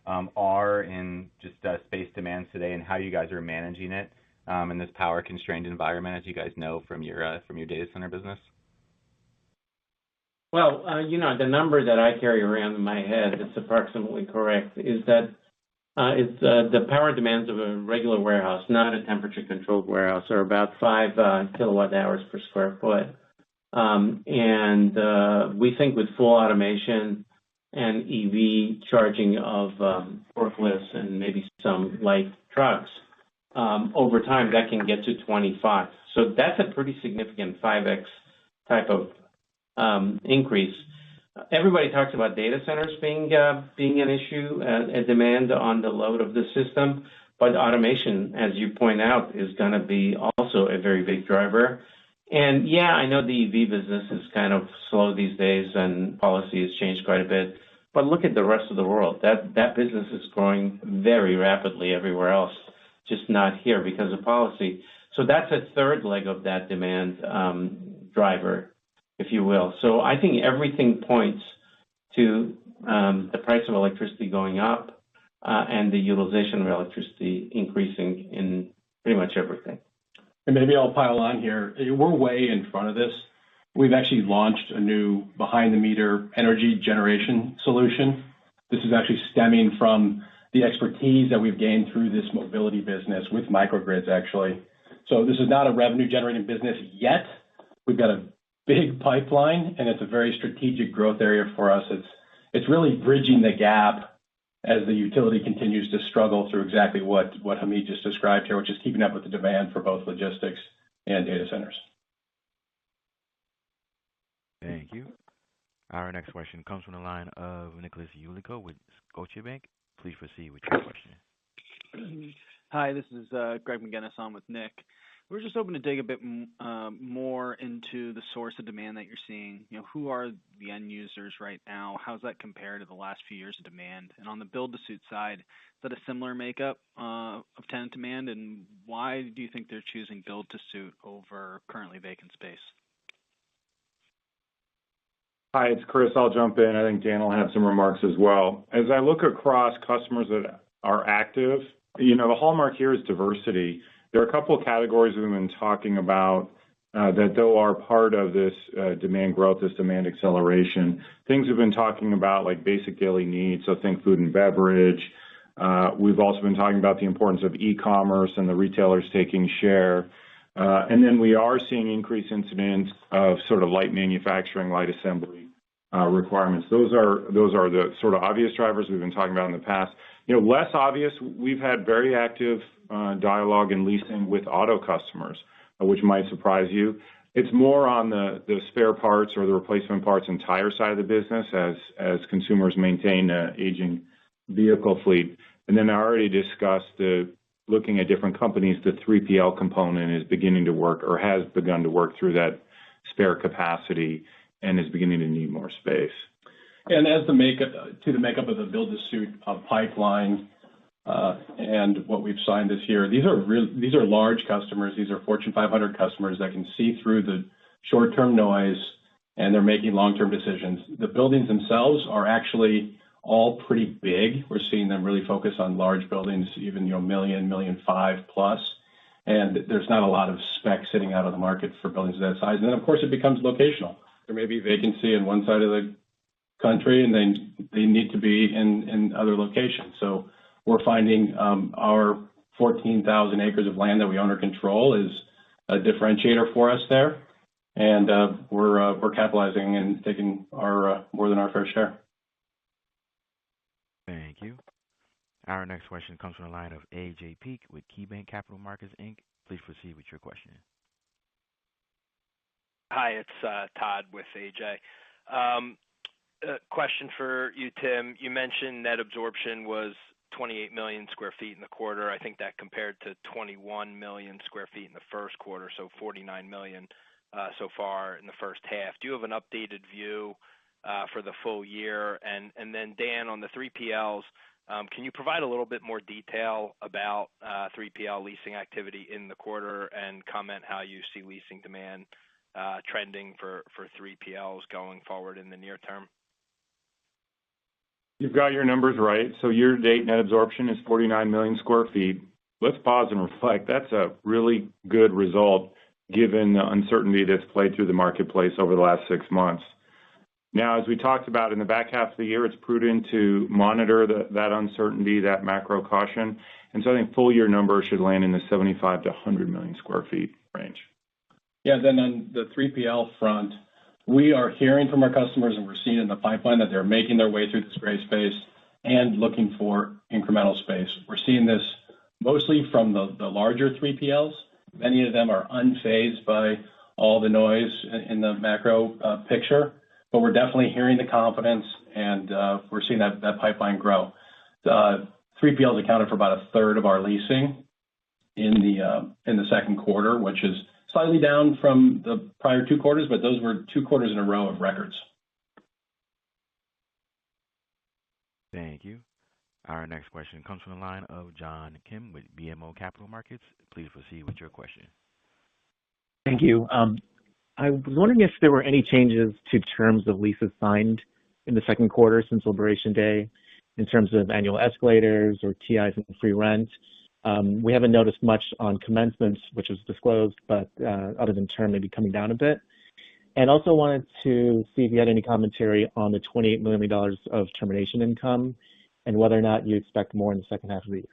Speaker 21: are in just space demands today and how you guys are managing it in this power-constrained environment, as you guys know from your data center business?
Speaker 10: Well, the number that I carry around in my head that's approximately correct is that it's the power demands of a regular warehouse, not a temperature-controlled warehouse, are about 5 kilowatt hours per square foot. And we think with full automation and EV charging of forklifts and maybe some light trucks, over time that can get to 25. So that's a pretty significant 5x type of increase. Everybody talks about data centers being an issue, a demand on the load of the system, but automation, as you point out, is going to be also a very big driver. And yeah, I know the EV business is kind of slow these days, and policy has changed quite a bit. But look at the rest of the world. That business is growing very rapidly everywhere else, just not here because of policy. So that's a third leg of that demand driver, if you will. So I think everything points to the price of electricity going up and the utilization of electricity increasing in pretty much everything.
Speaker 6: And maybe I'll pile on here. We're way in front of this. We've actually launched a new behind-the-meter energy generation solution. This is actually stemming from the expertise that we've gained through this mobility business with microgrids, actually. So this is not a revenue-generating business yet. We've got a big pipeline, and it's a very strategic growth area for us. It's really bridging the gap as the utility continues to struggle through exactly what Hamid just described here, which is keeping up with the demand for both logistics and data centers.
Speaker 1: Thank you. Our next question comes from the line of Nicholas Yulico with Scotiabank. Please proceed with your question.
Speaker 22: Hi, this is Greg McGinnis on with Nick. We're just hoping to dig a bit more into the source of demand that you're seeing. Who are the end users right now? How does that compare to the last few years of demand? And on the build-to-suit side, is that a similar makeup of tenant demand? And why do you think they're choosing build-to-suit over currently vacant space?
Speaker 5: Hi, it's Chris. I'll jump in. I think Dan will have some remarks as well. As I look across customers that are active, the hallmark here is diversity. There are a couple of categories we've been talking about that, though, are part of this demand growth, this demand acceleration. Things we've been talking about, like basic daily needs, so think food and beverage. We've also been talking about the importance of e-commerce and the retailers taking share. And then we are seeing increased incidents of sort of light manufacturing, light assembly requirements. Those are the sort of obvious drivers we've been talking about in the past. Less obvious, we've had very active dialogue and leasing with auto customers, which might surprise you. It's more on the spare parts or the replacement parts and tire side of the business as consumers maintain an aging vehicle fleet. And then I already discussed looking at different companies, the 3PL component is beginning to work or has begun to work through that spare capacity and is beginning to need more space.
Speaker 6: And as the makeup of the build-to-suit pipeline and what we've signed this year, these are large customers. These are Fortune 500 customers that can see through the short-term noise, and they're making long-term decisions. The buildings themselves are actually all pretty big. We're seeing them really focus on large buildings, even, million, 1.5 million plus. And there's not a lot of spec sitting out on the market for buildings of that size. And then, of course, it becomes locational. There may be vacancy in one side of the country, and then they need to be in other locations. So we're finding our 14,000 acres of land that we own or control is a differentiator for us there. And we're capitalizing and taking our more than our fair share.
Speaker 1: Thank you. Our next question comes from the line of AJ Peak with KeyBanc Capital Markets, Inc. Please proceed with your question.
Speaker 4: Hi, it's Todd with AJ. Question for you, Tim. You mentioned net absorption was 28 million square feet in the quarter. I think that compared to 21 million square feet in the first quarter, so 49 million so far in the first half. Do you have an updated view for the full year? And then, Dan, on the 3PLs, can you provide a little bit more detail about 3PL leasing activity in the quarter and comment how you see leasing demand trending for 3PLs going forward in the near term?
Speaker 5: You've got your numbers right. So year-to-date net absorption is 49 million square feet. Let's pause and reflect. That's a really good result given the uncertainty that's played through the marketplace over the last 6 months. Now, as we talked about in the back half of the year, it's prudent to monitor that uncertainty, that macro caution. And so I think full year numbers should land in the 75 to 100 million square feet range.
Speaker 6: Yeah, then on the 3PL front, we are hearing from our customers, and we're seeing in the pipeline that they're making their way through this gray space and looking for incremental space. We're seeing this mostly from the larger 3PLs. Many of them are unfazed by all the noise in the macro picture, but we're definitely hearing the confidence, and we're seeing that pipeline grow. 3PLs accounted for about a third of our leasing in the second quarter, which is slightly down from the prior 2 quarters, but those were 2 quarters in a row of records.
Speaker 1: Thank you. Our next question comes from the line of John Kim with BMO Capital Markets. Please proceed with your question.
Speaker 7: Thank you. I was wondering if there were any changes to terms of leases signed in the second quarter since Liberation Day in terms of annual escalators or TIs and free rent. We haven't noticed much on commencements, which was disclosed, but other than term maybe coming down a bit. And also wanted to see if you had any commentary on the $28 million of termination income and whether or not you expect more in the second half of the year.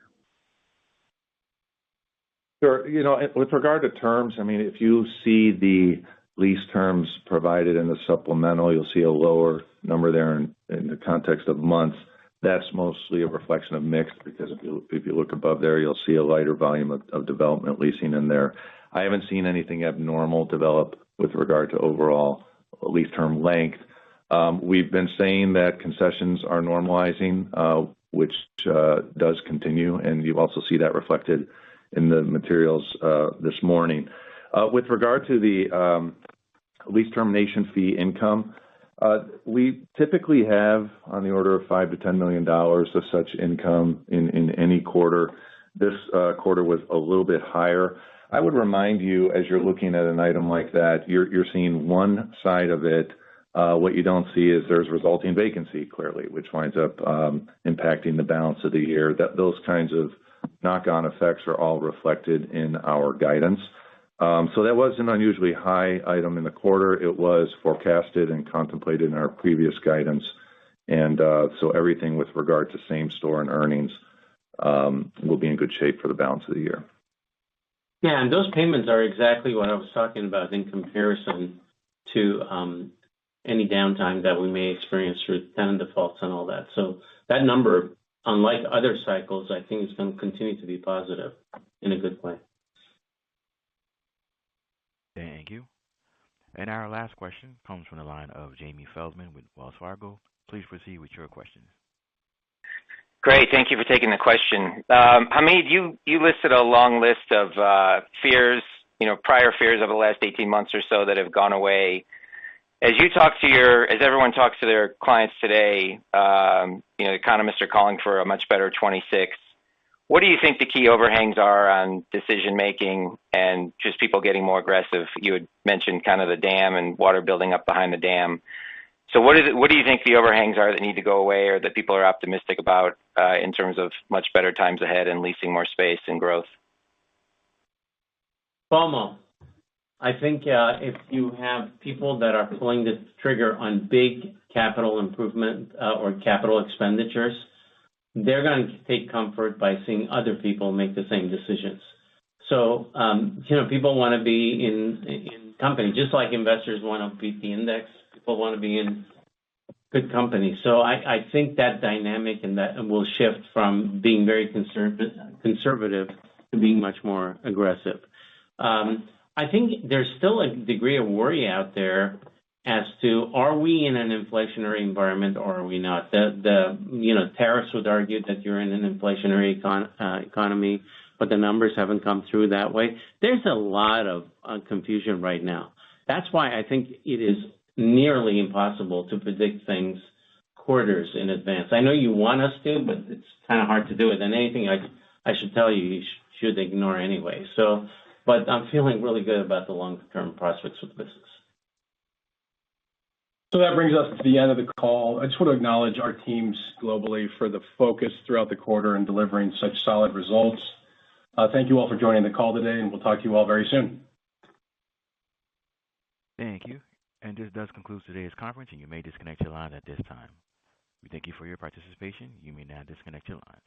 Speaker 3: Sure. With regard to terms, I mean, if you see the lease terms provided in the supplemental, you'll see a lower number there in the context of months. That's mostly a reflection of mix because if you look above there, you'll see a lighter volume of development leasing in there. I haven't seen anything abnormal develop with regard to overall lease term length. We've been saying that concessions are normalizing, which does continue, and you also see that reflected in the materials this morning. With regard to the lease termination fee income, we typically have on the order of $5 to $10 million of such income in any quarter. This quarter was a little bit higher. I would remind you, as you're looking at an item like that, you're seeing one side of it. What you don't see is there's resulting vacancy, clearly, which winds up impacting the balance of the year. Those kinds of knock-on effects are all reflected in our guidance. So that was an unusually high item in the quarter. It was forecasted and contemplated in our previous guidance. And so everything with regard to same store and earnings will be in good shape for the balance of the year.
Speaker 10: Yeah, and those payments are exactly what I was talking about in comparison to any downtime that we may experience through tenant defaults and all that. So that number, unlike other cycles, I think is going to continue to be positive in a good way.
Speaker 1: Thank you. And our last question comes from the line of Jamie Feldman with Wells Fargo. Please proceed with your question.
Speaker 23: Great. Thank you for taking the question. Hamid, you listed a long list of fears, prior fears over the last 18 months or so that have gone away. As everyone talks to their clients today, economists are calling for a much better 26. What do you think the key overhangs are on decision making and just people getting more aggressive? You had mentioned kind of the dam and water building up behind the dam. So what do you think the overhangs are that need to go away or that people are optimistic about in terms of much better times ahead and leasing more space and growth?
Speaker 10: FOMO. I think if you have people that are pulling the trigger on big capital improvement or capital expenditures, they're going to take comfort by seeing other people make the same decisions. So, people want to be in company, just like investors want to beat the index. People want to be in good company. So I think that dynamic and that will shift from being very conservative to being much more aggressive. I think there's still a degree of worry out there as to, are we in an inflationary environment or are we not? Tariffs would argue that you're in an inflationary economy, but the numbers haven't come through that way. There's a lot of confusion right now. That's why I think it is nearly impossible to predict things quarters in advance. I know you want us to, but it's kind of hard to do it. And anything I should tell you, you should ignore anyway. But I'm feeling really good about the long-term prospects of the business.
Speaker 6: So that brings us to the end of the call. I just want to acknowledge our teams globally for the focus throughout the quarter and delivering such solid results. Thank you all for joining the call today, and we'll talk to you all very soon.
Speaker 1: Thank you. And this does conclude today's conference, and you may disconnect your line at this time. We thank you for your participation. You may now disconnect your line.